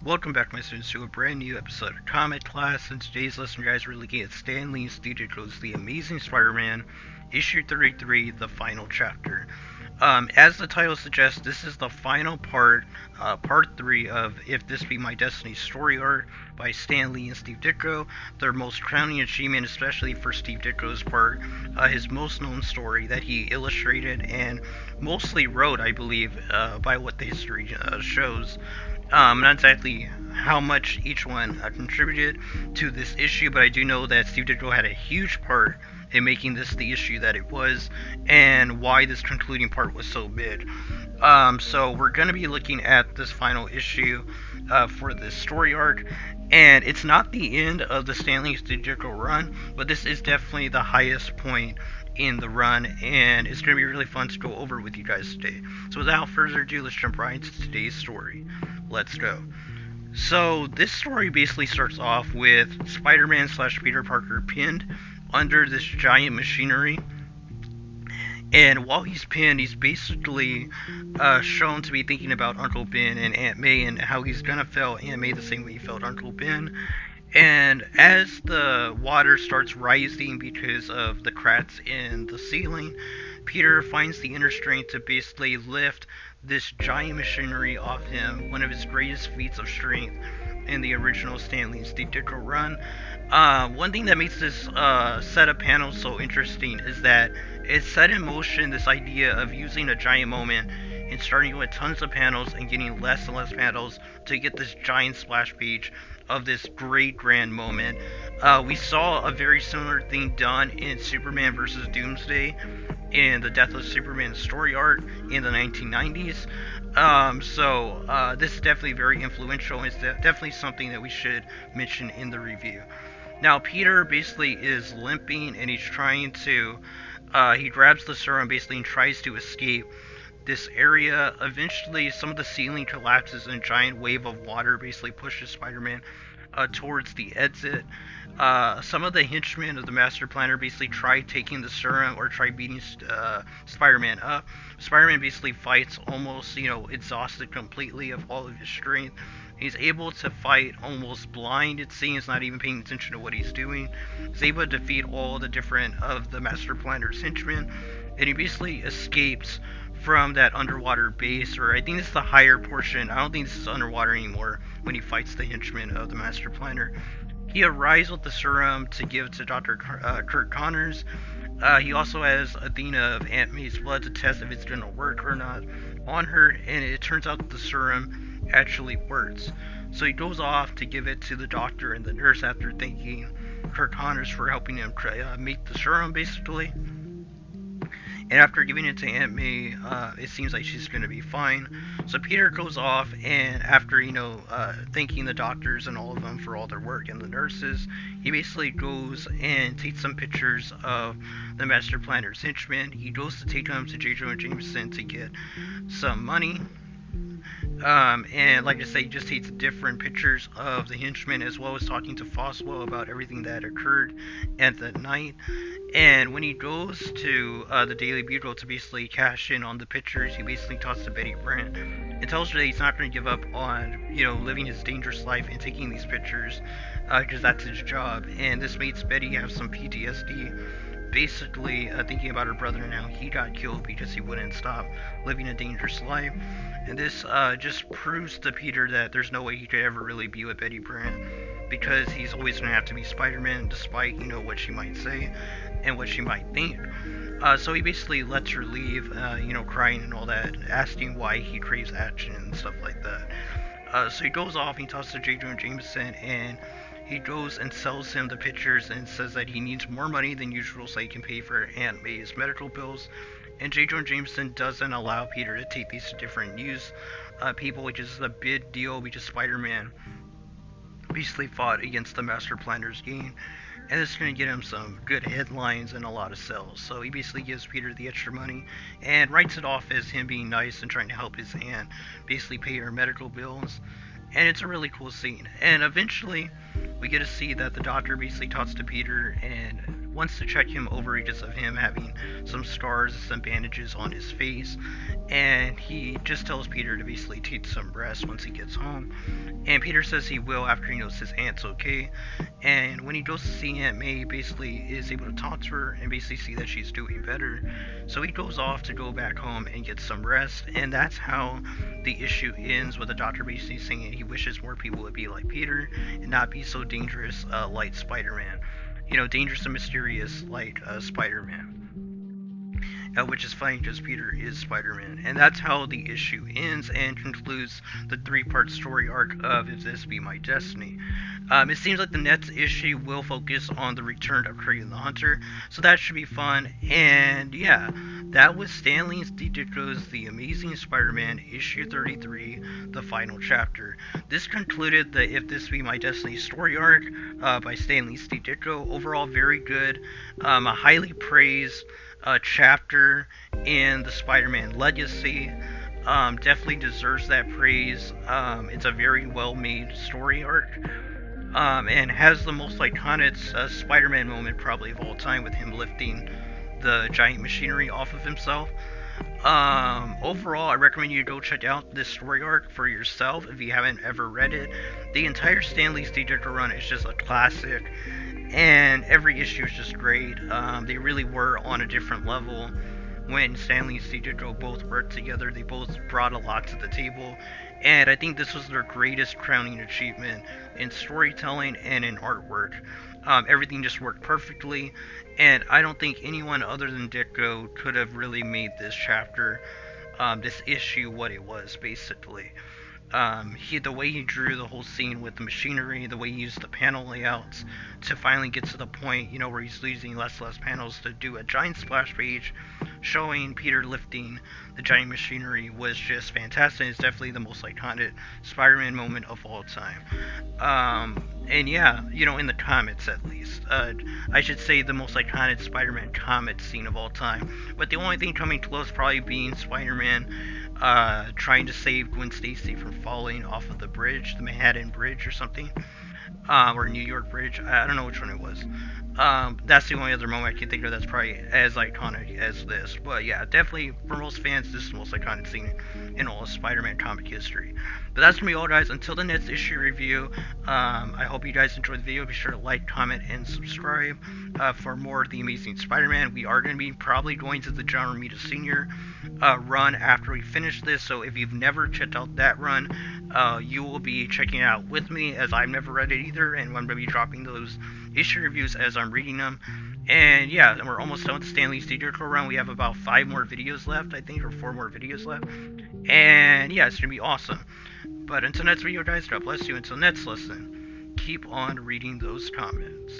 Welcome back, my students, to a brand new episode of Comic Class. In today's lesson, guys, we're looking at Stan Lee's Ditko's The Amazing Spider-Man, issue 33, the final chapter. As the title suggests, this is the final part 3 of If This Be My Destiny story arc by Stan Lee and Steve Ditko. Their most crowning achievement, especially for Steve Ditko's part, his most known story that he illustrated and mostly wrote, I believe, by what the history shows. Not exactly how much each one contributed to this issue, but I do know that Steve Ditko had a huge part in making this the issue that it was, and why this concluding part was so big. So we're going to be looking at this final issue for this story arc, and it's not the end of the Stan Lee Steve Ditko run, but this is definitely the highest point in the run, and it's going to be really fun to go over with you guys today. So without further ado, let's jump right into today's story. Let's go. So this story basically starts off with Spider-Man / Peter Parker pinned under this giant machinery, and while he's pinned, he's basically shown to be thinking about Uncle Ben and Aunt May and how he's gonna fail Aunt May the same way he failed Uncle Ben. And as the water starts rising because of the cracks in the ceiling, Peter finds the inner strength to basically lift this giant machinery off him, one of his greatest feats of strength in the original Stan Lee and Steve Ditko run. One thing that makes this set of panels so interesting is that it set in motion this idea of using a giant moment and starting with tons of panels and getting less and less panels to get this giant splash page of this great grand moment. We saw a very similar thing done in Superman vs. Doomsday in the Death of Superman story arc in the 1990s. So this is definitely very influential, and it's definitely something that we should mention in the review. Now, Peter basically is limping, and he's trying to, he grabs the serum basically and tries to escape this area. Eventually, some of the ceiling collapses and a giant wave of water basically pushes Spider-Man towards the exit. Some of the henchmen of the Master Planner basically try taking the serum or try beating Spider-Man up. Spider-Man basically fights almost, exhausted completely of all of his strength. He's able to fight almost blind, it seems, not even paying attention to what he's doing. He's able to defeat all the different of the Master Planner's henchmen, and he basically escapes from that underwater base, or I think this is the higher portion. I don't think this is underwater anymore when he fights the henchmen of the Master Planner. He arrives with the serum to give to Dr. Kurt Connors. He also has Athena of Aunt May's blood to test if it's going to work or not on her, and it turns out that the serum actually works. So he goes off to give it to the doctor and the nurse after thanking Kurt Connors for helping him make the serum, basically. And after giving it to Aunt May, it seems like she's going to be fine. So Peter goes off, and after, thanking the doctors and all of them for all their work and the nurses, he basically goes and takes some pictures of the Master Planner's henchmen. He goes to take them to J. Jonah Jameson to get some money. And like I say, he just takes different pictures of the henchmen, as well as talking to Foswell about everything that occurred at that night. And when he goes to the Daily Bugle to basically cash in on the pictures, he basically talks to Betty Brant and tells her that he's not going to give up on, living his dangerous life and taking these pictures, because that's his job. And this makes Betty have some PTSD, basically thinking about her brother and how he got killed because he wouldn't stop living a dangerous life. And this just proves to Peter that there's no way he could ever really be with Betty Brant, because he's always going to have to be Spider-Man, despite, what she might say and what she might think. So he basically lets her leave, crying and all that, asking why he craves action and stuff like that. So he goes off, he talks to J. Jonah Jameson, and he goes and sells him the pictures and says that he needs more money than usual so he can pay for Aunt May's medical bills. And J. Jonah Jameson doesn't allow Peter to take these to different news people, which is a big deal because Spider-Man basically fought against the Master Planner's gain, and it's going to get him some good headlines and a lot of sales. So he basically gives Peter the extra money and writes it off as him being nice and trying to help his aunt basically pay her medical bills. And it's a really cool scene. And eventually, we get to see that the doctor basically talks to Peter and wants to check him over just of him having some scars and some bandages on his face. And he just tells Peter to basically take some rest once he gets home. And Peter says he will after he knows his aunt's okay. And when he goes to see Aunt May, he basically is able to talk to her and basically see that she's doing better. So he goes off to go back home and get some rest. And that's how the issue ends, with the doctor basically saying he wishes more people would be like Peter and not be so dangerous like Spider-Man. Dangerous and mysterious like Spider-Man. Which is funny because Peter is Spider-Man. And that's how the issue ends and concludes the 3-part story arc of If This Be My Destiny. It seems like the next issue will focus on the return of Kraven the Hunter, so that should be fun. And yeah, that was Stan Lee and Ditko's The Amazing Spider-Man issue 33, the final chapter. This concluded the If This Be My Destiny story arc by Stan Lee and Ditko. Overall, very good. A highly praised chapter in the Spider-Man legacy. Definitely deserves that praise. It's a very well-made story arc, and has the most iconic Spider-Man moment probably of all time, with him lifting the giant machinery off of himself. Overall, I recommend you go check out this story arc for yourself if you haven't ever read it. The entire Stan Lee Ditko run is just a classic, and every issue is just great. They really were on a different level when Stan Lee and Ditko both worked together. They both brought a lot to the table, and I think this was their greatest crowning achievement in storytelling and in artwork. Everything just worked perfectly, and I don't think anyone other than Ditko could have really made this chapter, this issue, what it was, basically. The way he drew the whole scene with the machinery, the way he used the panel layouts to finally get to the point, where he's using less panels to do a giant splash page showing Peter lifting the giant machinery was just fantastic. It's definitely the most iconic Spider-Man moment of all time. And yeah, in the comics at least. I should say the most iconic Spider-Man comic scene of all time. But the only thing coming close probably being Spider-Man trying to save Gwen Stacy from falling off of the bridge, the Manhattan Bridge or something, or New York Bridge. I don't know which one it was. That's the only other moment I can think of that's probably as iconic as this. But yeah, definitely for most fans, this is the most iconic scene in all of Spider-Man comic history. But that's gonna be all, guys. Until the next issue review, I hope you guys enjoyed the video. Be sure to like, comment, and subscribe for more of The Amazing Spider-Man. We are going to be probably going to the John Romita Sr. Run after we finish this, so if you've never checked out that run, you will be checking it out with me, as I've never read it either, and I'm going to be dropping those issue reviews as I'm reading them. And yeah, we're almost done with the Stan Lee Ditko run. We have about 5 more videos left, I think, or 4 more videos left. And yeah, it's going to be awesome. But until next video, guys, God bless you. Until next lesson, keep on reading those comments.